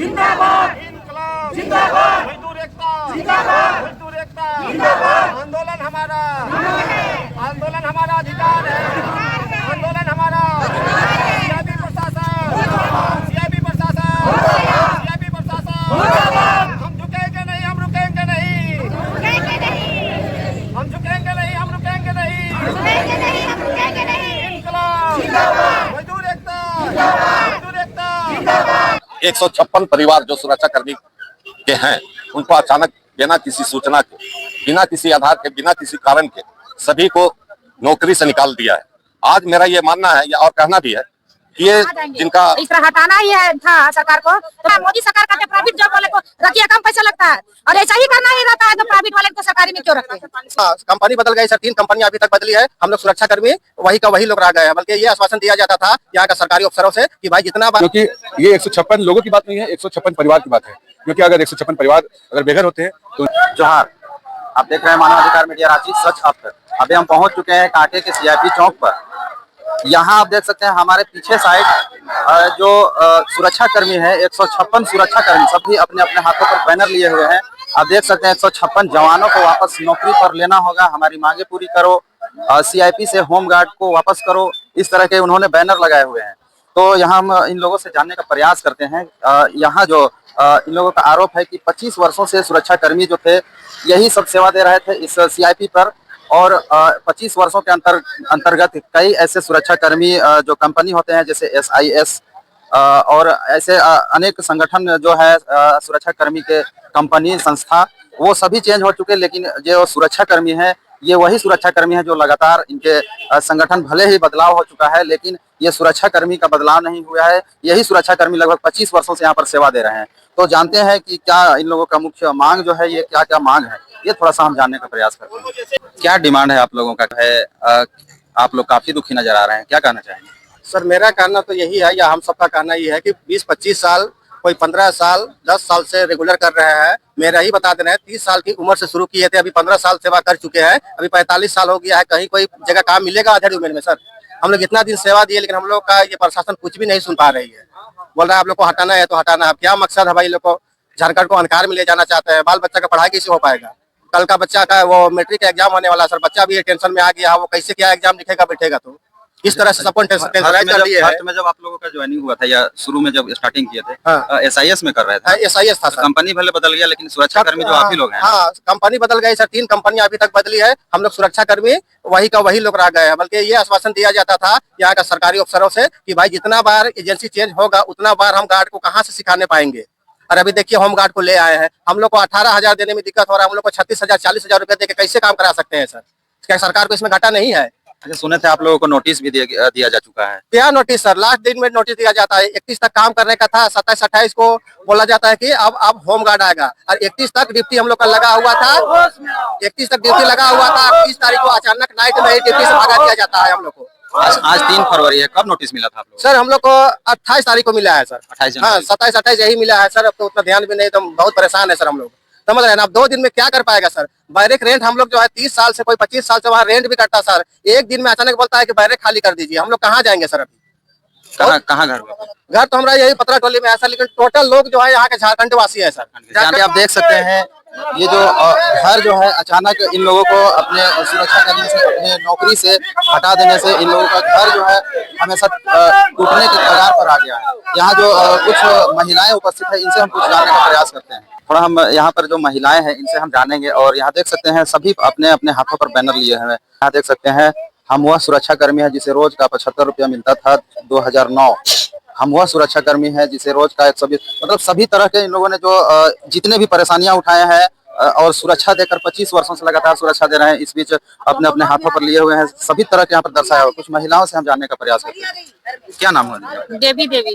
जिंदाबाद, इनकलाब जिंदाबाद, मजदूर एकता जिंदाबाद, मजदूर एकता जिंदाबाद। आंदोलन हमारा अधिकार है, आंदोलन हमारा। सीआईबी प्रशासन, सीआईबी प्रशासन, सीआईबी प्रशासन, हम झुकेंगे नहीं, हम रुकेंगे नहीं, हम झुकेंगे नहीं, हम रुकेंगे नहीं। इनकलाब मजदूर एकता, मजदूर एकता। 156 परिवार जो सुरक्षा कर्मी के हैं, उनको अचानक बिना किसी सूचना के, बिना किसी आधार के, बिना किसी कारण के सभी को नौकरी से निकाल दिया है। आज मेरा ये मानना है या और कहना भी है कि ये जिनका इस तरह हटाना ही है था सरकार को, तो मोदी सरकार का प्राइवेट जॉब वाले को रखिए, कम पैसा लगता है, और ऐसा ही करना ही रहता है तो प्राइवेट वाले को सरकारी में क्यों रखते हैं? कंपनी बदल गई सर, 3 कंपनी अभी तक बदली है। हम लोग सुरक्षा कर्मी वही का वही लोग रह गए हैं। बल्कि ये आश्वासन दिया जाता था यहाँ का सरकारी अफसरों से कि भाई जितना बार, क्योंकि ये 156 लोगों की बात नहीं है, 156 परिवार की बात है। क्योंकि अगर 156 परिवार अगर बेघर होते हैं तो जोहार, आप देख रहे हैं मानवाधिकार मीडिया रांची सच अब तक। अभी हम पहुंच चुके हैं कांके के सीआईपी चौक पर। यहाँ आप देख सकते हैं हमारे पीछे साइड जो सुरक्षा कर्मी है, 156 सुरक्षा कर्मी सभी अपने अपने हाथों पर बैनर लिए हुए हैं। आप देख सकते हैं 156 जवानों को वापस नौकरी पर लेना होगा, हमारी मांगे पूरी करो, सीआईपी से होमगार्ड को वापस करो, इस तरह के उन्होंने बैनर लगाए हुए हैं। तो यहाँ हम इन लोगों से जानने का प्रयास करते हैं। यहाँ जो इन लोगों का आरोप है कि 25 वर्षों से सुरक्षा कर्मी जो थे यही सब सेवा दे रहे थे इस सीआईपी पर, और 25 वर्षों के अंतर्गत कई ऐसे सुरक्षा कर्मी जो कंपनी होते हैं जैसे SIS और ऐसे अनेक संगठन जो है सुरक्षा कर्मी के कंपनी संस्था, वो सभी चेंज हो चुके। लेकिन जो सुरक्षा कर्मी हैं ये वही सुरक्षा कर्मी हैं जो लगातार, इनके संगठन भले ही बदलाव हो चुका है लेकिन ये सुरक्षा कर्मी का बदलाव नहीं हुआ है। यही सुरक्षा कर्मी लगभग 25 वर्षों से यहाँ पर सेवा दे रहे हैं। तो जानते हैं कि क्या इन लोगों का मुख्य मांग जो है, ये क्या क्या मांग है, ये थोड़ा सा हम जानने का प्रयास करते हैं। क्या डिमांड है आप लोगों का है? आप लोग काफी दुखी नजर आ रहे हैं, क्या कहना चाहेंगे? सर मेरा कहना तो यही है या हम सबका कहना ये है कि 20-25 साल, कोई 15 साल, 10 साल से रेगुलर कर रहे हैं। मेरा ही बता देना है, 30 साल की उम्र से शुरू किए थे, अभी 15 साल सेवा कर चुके हैं, अभी 45 साल हो गया है। कहीं कोई जगह काम मिलेगा आधेड़ उम्र में? सर हम लोग इतना दिन सेवा दिए लेकिन हम लोग का ये प्रशासन कुछ भी नहीं सुन पा रही है। बोल रहा है आप लोग को हटाना है तो हटाना है। क्या मकसद है भाई? लोग को झारखंड को अंधकार में ले जाना चाहते हैं। बाल बच्चा का पढ़ाई कैसे हो पाएगा? कल का बच्चा का वो मैट्रिक का एग्जाम होने वाला है सर, बच्चा भी टेंशन में आ गया है, वो कैसे क्या एग्जाम लिखेगा बैठेगा? तो इस तरह से सबको टेंशन कर दिए है। में जब आप लोगों का ज्वाइनिंग हुआ था या शुरू में जब स्टार्टिंग किए थे, हाँ। SIS में कर रहे थे? SIS था सर। कंपनी भले बदल गया लेकिन सुरक्षा कर्मी जो आप ही लोग हैं। हाँ, कंपनी बदल गई सर, 3 कंपनी अभी तक बदली है। हम लोग सुरक्षा कर्मी वही का वही लोग रह गए हैं। बल्कि ये आश्वासन दिया जाता था यहाँ का सरकारी अफसरों से कि भाई जितना बार एजेंसी चेंज होगा उतना बार हम गार्ड को कहाँ से सिखाने पाएंगे। और अभी देखिए होम गार्ड को ले आए हैं, हम लोग को 18,000 देने में दिक्कत हो रहा है, हम लोग को 36,000 40,000 रुपए देके कैसे काम करा सकते हैं सर? क्या सरकार को इसमें घाटा नहीं है? अच्छा, सुने थे आप लोगों को नोटिस भी दिया जा चुका है? क्या नोटिस सर? लास्ट दिन में नोटिस दिया जाता है। 31 तक काम करने का था, 27-28 को बोला जाता है कि अब होम गार्ड आएगा, और 31 तक ड्यूटी हम लोग का लगा हुआ था। 31 तक ड्यूटी लगा हुआ था, 30 तारीख को अचानक नाइट में ड्यूटी से भगा दिया जाता है हम लोग को। आज 3 फरवरी है, कब नोटिस मिला था आप लोग? सर हम लोग को 28 तारीख को मिला है सर। 28 हाँ, 27-28 यही मिला है सर। अब तो उतना ध्यान भी नहीं, तो बहुत परेशान है सर हम लोग, समझ रहे हैं ना? अब 2 दिन में क्या कर पाएगा सर? बैरक रेंट हम लोग जो है 30 साल से, कोई 25 साल से वहाँ रेंट भी करता सर, एक दिन में अचानक बोलता है कि बैरक खाली कर दीजिए। हम लोग कहाँ जाएंगे सर? अभी कहाँ घर हुआ? घर तो हमारा यही पतरा टोली में है सर, लेकिन टोटल लोग जो है यहाँ के झारखंड वासी है सर। आप देख सकते हैं ये जो घर जो है अचानक इन लोगों को अपने सुरक्षा कर्मी से, अपने नौकरी से हटा देने से इन लोगों का घर जो है हमेशा टूटने के कगार पर आ गया है। यहाँ जो कुछ महिलाएं उपस्थित है, इनसे हम कुछ जानने का प्रयास करते हैं। थोड़ा हम यहाँ पर जो महिलाएं हैं इनसे हम जानेंगे। और यहाँ देख सकते हैं सभी अपने अपने हाथों पर बैनर लिए हुए हैं। यहाँ देख सकते हैं हम वह सुरक्षा कर्मी है जिसे रोज का 75 रुपया मिलता था 2009। हम वह सुरक्षा कर्मी है जिसे रोज का 120, मतलब सभी तरह के इन लोगों ने जो जितने भी परेशानियां उठाए हैं और सुरक्षा देकर 25 वर्षों से लगातार सुरक्षा दे रहे हैं, इस बीच अपने अपने हाथों पर लिए हुए हैं। सभी तरह के यहाँ पर दर्शाया हुआ। कुछ महिलाओं से हम जानने का प्रयास करते हैं। क्या नाम है? देवी।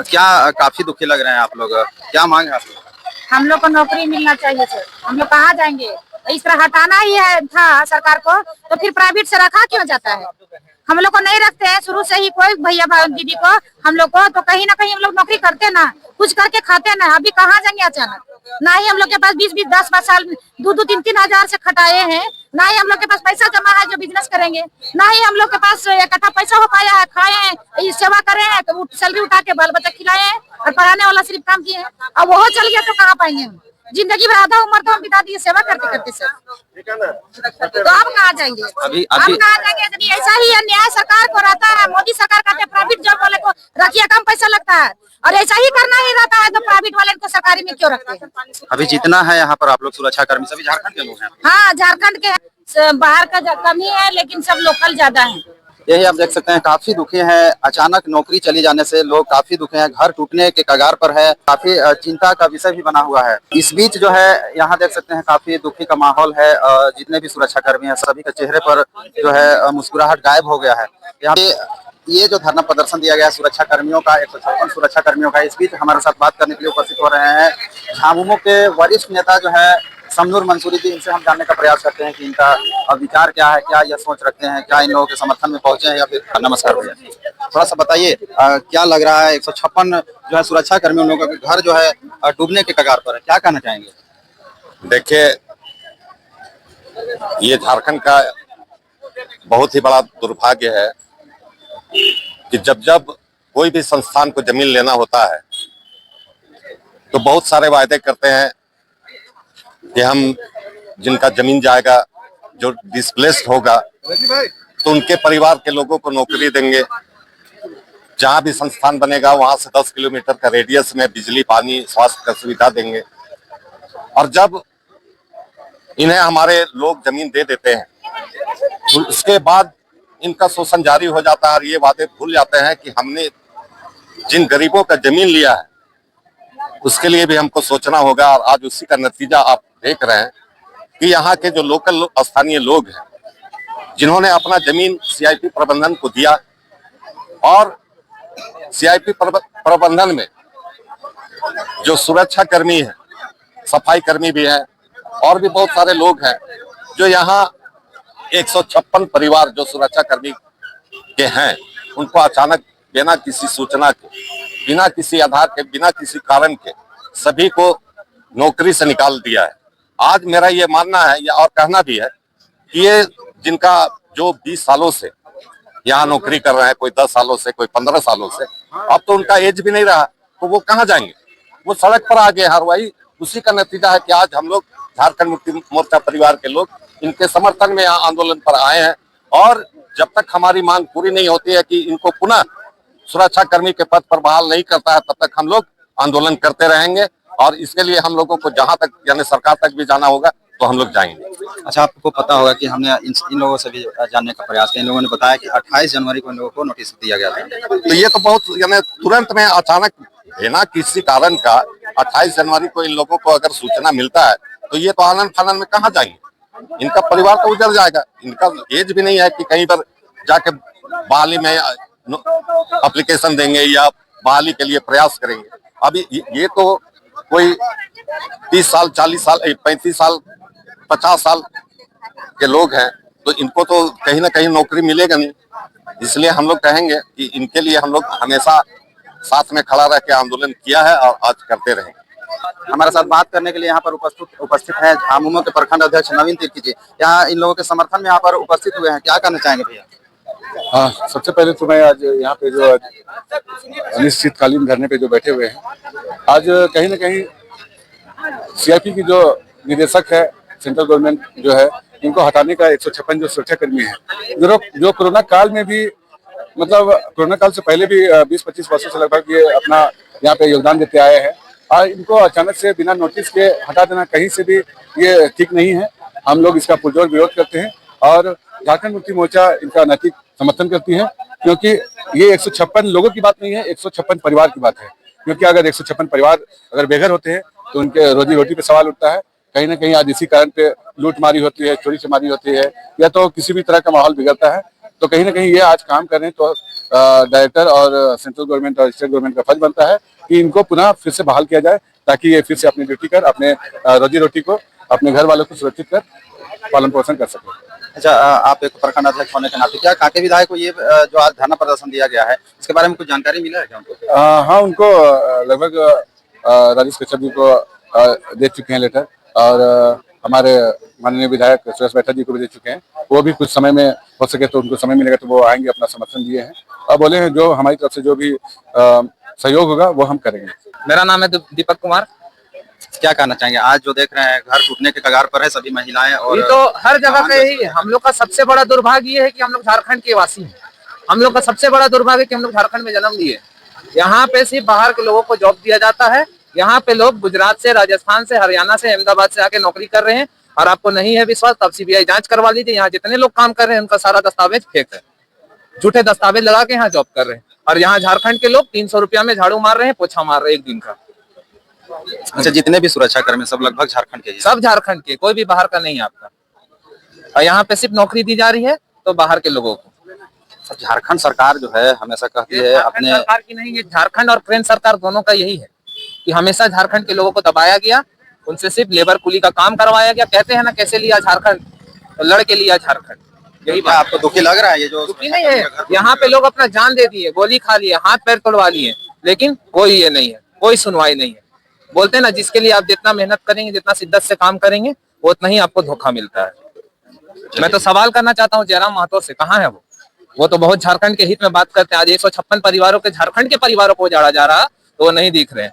क्या काफी दुखी लग रहे हैं आप लोग, क्या मांग है आप लोग? हम लोग को नौकरी मिलना चाहिए सर, हम लोग कहाँ जाएंगे? इस तरह हटाना ही है था सरकार को, तो फिर प्राइवेट से रखा क्यों जाता है? हम लोग को नहीं रखते हैं शुरू से ही कोई भैया दीदी को, हम लोग को तो कहीं ना कहीं हम लोग नौकरी करते ना, कुछ करके खाते ना। अभी कहाँ जाएंगे अचानक? ना ही हम लोग के पास 20-20, 10 साल 2-2, 3-3 हजार से खटाए हैं, ना ही हम लोग के पास पैसा जमा है जो बिजनेस करेंगे, ना ही हम लोग के पास इकट्ठा पैसा हो पाया है, खाए हैं, सेवा करे हैं, तो सैलरी उठा के बाल बच्चा खिलाए हैं और पढ़ाने वाला सिर्फ काम किए हैं। अब वो चल गया तो कहाँ पाएंगे हम? जिंदगी भर आधा उम्र तो हम बिता दिए सेवा करते करते सर, तो आप कहाँ जाएंगे? अभी आप कहाँ जाएंगे? यदि ऐसा ही अन्याय सरकार को रहता है, मोदी सरकार कहते हैं प्राइवेट जॉब वाले को रखिए, कम पैसा लगता है, और ऐसा ही करना ही रहता है तो प्राइवेट वाले को सरकारी में क्यों रखते हैं? अभी जितना है यहाँ पर आप लोग सुरक्षा कर्मी सभी झारखंड के लोग हैं। हाँ, झारखंड के बाहर का कमी है, लेकिन सब लोकल ज्यादा है। यही आप देख सकते हैं, काफी दुखी हैं। अचानक नौकरी चली जाने से लोग काफी दुखी हैं, घर टूटने के कगार पर है, काफी चिंता का विषय भी बना हुआ है। इस बीच जो है यहाँ देख सकते हैं काफी दुखी का माहौल है। जितने भी सुरक्षा कर्मी हैं सभी के चेहरे पर जो है मुस्कुराहट गायब हो गया है। यहाँ पे ये जो धरना प्रदर्शन दिया गया है सुरक्षा कर्मियों का, 156 सुरक्षा कर्मियों का, इस बीच हमारे साथ बात करने के लिए उपस्थित हो रहे हैं झामुमो के वरिष्ठ नेता जो है शमनूर मंसूरी जी। इनसे हम जानने का प्रयास करते हैं कि इनका विचार क्या है, क्या यह सोच रखते हैं, क्या इन लोगों के समर्थन में पहुंचे हैं या फिर। नमस्कार भैया, थोड़ा सा बताइए क्या लग रहा है 156 जो है सुरक्षा कर्मी उन लोगों का घर जो है डूबने के कगार पर है, क्या कहना चाहेंगे? देखिए, ये झारखंड का बहुत ही बड़ा दुर्भाग्य है कि जब जब कोई भी संस्थान को जमीन लेना होता है तो बहुत सारे वायदे करते हैं कि हम जिनका जमीन जाएगा, जो डिस्प्लेस्ड होगा, तो उनके परिवार के लोगों को नौकरी देंगे। जहां भी संस्थान बनेगा वहां से 10 किलोमीटर का रेडियस में बिजली, पानी, स्वास्थ्य का सुविधा देंगे। और जब इन्हें हमारे लोग जमीन दे देते हैं तो उसके बाद इनका शोषण जारी हो जाता है और ये वादे भूल जाते हैं कि हमने जिन गरीबों का जमीन लिया है उसके लिए भी हमको सोचना होगा। और आज उसी का नतीजा आप देख रहे हैं कि यहाँ के जो लोकल स्थानीय लोग हैं जिन्होंने अपना जमीन सीआईपी प्रबंधन को दिया, और सीआईपी प्रबंधन में जो सुरक्षा कर्मी है, सफाई कर्मी भी हैं और भी बहुत सारे लोग हैं, जो यहाँ 156 परिवार जो सुरक्षा कर्मी के हैं उनको अचानक बिना किसी सूचना के, बिना किसी आधार के, बिना किसी कारण के सभी को नौकरी से निकाल दिया है। आज मेरा ये मानना है और कहना भी है कि ये जिनका जो 20 सालों से यहाँ नौकरी कर रहे हैं, कोई 10 सालों से, कोई 15 सालों से, अब तो उनका एज भी नहीं रहा, तो वो कहाँ जाएंगे? वो सड़क पर आ गए हैं। वही उसी का नतीजा है कि आज हम लोग झारखंड मुक्ति मोर्चा परिवार के लोग इनके समर्थन में यहाँ आंदोलन पर आए हैं। और जब तक हमारी मांग पूरी नहीं होती है कि इनको पुनः सुरक्षा कर्मी के पद पर बहाल नहीं करता है, तब तक हम लोग आंदोलन करते रहेंगे। और इसके लिए हम लोगों को जहां तक यानी सरकार तक भी जाना होगा तो हम लोग जाएंगे। अच्छा, आपको पता होगा कि हमने इन लोगों से भी जानने का प्रयास किया। इन लोगों ने बताया कि 28 जनवरी को इन लोगों को नोटिस दिया गया था। तो ये तो बहुत यानी तुरंत में अचानक बिना किसी कारण का 28 जनवरी को इन लोगों को अगर सूचना मिलता है तो ये तो आनंद फानंद में कहाँ जाएंगे? इनका परिवार तो उजड़ जाएगा। इनका एज भी नहीं है कि कहीं पर जाके बहाली में एप्लीकेशन देंगे या बहाली के लिए प्रयास करेंगे। अभी ये तो कोई 30 साल, 40 साल, 35 साल, 50 साल के लोग हैं, तो इनको तो कहीं ना कहीं नौकरी मिलेगा नहीं। इसलिए हम लोग कहेंगे कि इनके लिए हम लोग हमेशा साथ में खड़ा रह के आंदोलन किया है और आज करते रहेंगे। हमारे साथ बात करने के लिए यहाँ पर उपस्थित है झामुमो के प्रखंड अध्यक्ष नवीन तिर्की जी। यहाँ इन लोगों के समर्थन में यहाँ पर उपस्थित हुए हैं, क्या कहना चाहेंगे भैया? हाँ, सबसे पहले तो मैं आज यहाँ पे जो अनिश्चितकालीन धरने पे जो बैठे हुए हैं, आज कहीं ना कहीं सीआईपी की जो निदेशक है, सेंट्रल गवर्नमेंट जो है, इनको हटाने का 156 जो सुरक्षा कर्मी है, जो कोरोना काल में भी, मतलब कोरोना काल से पहले भी 20-25 वर्षों से लगभग ये अपना यहाँ पे योगदान देते आए हैं, और इनको अचानक से बिना नोटिस के हटा देना कहीं से भी ये ठीक नहीं है। हम लोग इसका पुरजोर विरोध करते हैं और झारखंड मुक्ति मोर्चा इनका नैतिक समर्थन करती है, क्योंकि ये 156 लोगों की बात नहीं है, 156 परिवार की बात है। क्योंकि अगर 156 परिवार अगर बेघर होते हैं तो उनके रोजी रोटी पे सवाल उठता है। कहीं ना कहीं आज इसी कारण पे लूट मारी होती है, चोरी चमारी होती है, या तो किसी भी तरह का माहौल बिगड़ता है। तो कहीं ना कहीं ये आज काम कर रहे हैं, तो डायरेक्टर और सेंट्रल गवर्नमेंट और स्टेट गवर्नमेंट का फर्ज बनता है कि इनको पुनः फिर से बहाल किया जाए, ताकि ये फिर से अपनी ड्यूटी कर, अपने रोजी रोटी को, अपने घर वालों को सुरक्षित कर पालन पोषण कर सके। अच्छा, आप एक प्रखंड अध्यक्ष होने के नाते क्या कांके विधायक को ये जो आज धरना प्रदर्शन दिया गया है, इसके बारे में कुछ जानकारी मिला है क्या उनको? हाँ, उनको लगभग राजेश कश्यप जी को दे चुके हैं लेटर, और हमारे माननीय विधायक सुरेश बैठा जी को भी दे चुके हैं। वो भी कुछ समय में हो सके तो उनको समय मिलेगा तो वो आएंगे, अपना समर्थन दिए हैं और बोले हैं जो हमारी तरफ से जो भी सहयोग होगा वो हम करेंगे। मेरा नाम है दीपक कुमार। क्या कहना चाहेंगे? आज जो देख रहे हैं घर टूटने के कगार पर है सभी महिलाएं, और ये तो हर जगह का यही है। हम लोग का सबसे बड़ा दुर्भाग्य ये है कि हम लोग झारखंड के वासी हैं। हम लोग का सबसे बड़ा दुर्भाग्य है कि हम लोग झारखंड में जन्म लिए। यहाँ पे सिर्फ बाहर के लोगों को जॉब दिया जाता है। यहाँ पे लोग गुजरात से, राजस्थान से, हरियाणा से, अहमदाबाद से आके नौकरी कर रहे हैं। और आपको नहीं है विश्वास, तब सीबीआई जांच करवा लीजिए। यहाँ जितने लोग काम कर रहे हैं उनका सारा दस्तावेज फेक है, झूठे दस्तावेज लगा के यहाँ जॉब कर रहे हैं। और यहाँ झारखंड के लोग 300 रुपया में झाड़ू मार रहे हैं, पोछा मार रहे हैं एक दिन का। अच्छा, जितने भी सुरक्षा कर्मी सब लगभग झारखंड के ही हैं? सब झारखंड के, कोई भी बाहर का नहीं है आपका। और यहाँ पे सिर्फ नौकरी दी जा रही है तो बाहर के लोगों को। झारखंड सरकार जो है हमेशा कहती है अपने, सरकार की नहीं, ये झारखंड और केंद्र सरकार दोनों का यही है कि हमेशा झारखंड के लोगों को दबाया गया, उनसे सिर्फ लेबर कुली का काम करवाया गया। कहते हैं ना कैसे लिया झारखंड, तो लड़के लिया झारखंड। यही क्या आपको दुखी लग रहा है ये जो? दुखी नहीं है, यहाँ पे लोग अपना जान दे दिए, गोली खा लिए, हाथ पैर तोड़वा लिए, लेकिन कोई ये नहीं है, कोई सुनवाई नहीं है। बोलते हैं ना जिसके लिए आप जितना मेहनत करेंगे, जितना शिद्दत से काम करेंगे, वो उतना ही आपको धोखा मिलता है। मैं तो सवाल करना चाहता हूँ जयराम महतो से, कहाँ है वो तो बहुत झारखंड के हित में बात करते हैं। आज 156 परिवारों के, झारखंड के परिवारों को उजाड़ा जा रहा, तो वो नहीं दिख रहे हैं।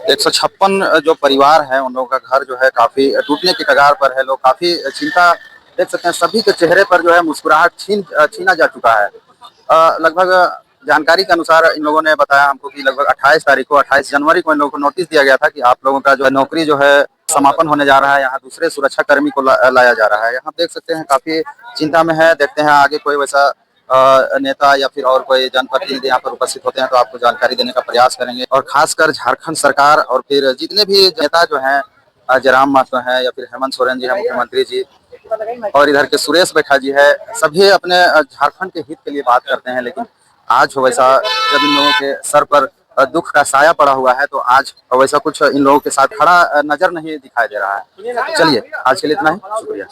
156 जो परिवार है उन लोगों का घर जो है काफी टूटने के कगार पर है। लोग काफी चिंता देख सकते हैं, सभी के चेहरे पर जो है मुस्कुराहट छीना जा चुका है। लगभग जानकारी के अनुसार इन लोगों ने बताया हमको कि लगभग 28 जनवरी को इन लोगों को नोटिस दिया गया था कि आप लोगों का जो है नौकरी जो है समापन होने जा रहा है। यहाँ दूसरे सुरक्षा कर्मी को लाया जा रहा है। यहाँ देख सकते हैं काफी चिंता में है। देखते हैं आगे कोई वैसा नेता या फिर और कोई जनप्रतिनिधि यहाँ पर उपस्थित होते हैं तो आपको जानकारी देने का प्रयास करेंगे। और खासकर झारखंड सरकार और फिर जितने भी नेता जो हैं, जयराम महतो है या फिर हेमंत सोरेन जी है मुख्यमंत्री जी, और इधर के सुरेश बैठा जी है, सभी अपने झारखंड के हित के लिए बात करते हैं। लेकिन आज वैसा जब इन लोगों के सर पर दुख का साया पड़ा हुआ है तो आज वैसा कुछ इन लोगों के साथ खड़ा नजर नहीं दिखाई दे रहा है। चलिए आज के लिए इतना ही, शुक्रिया।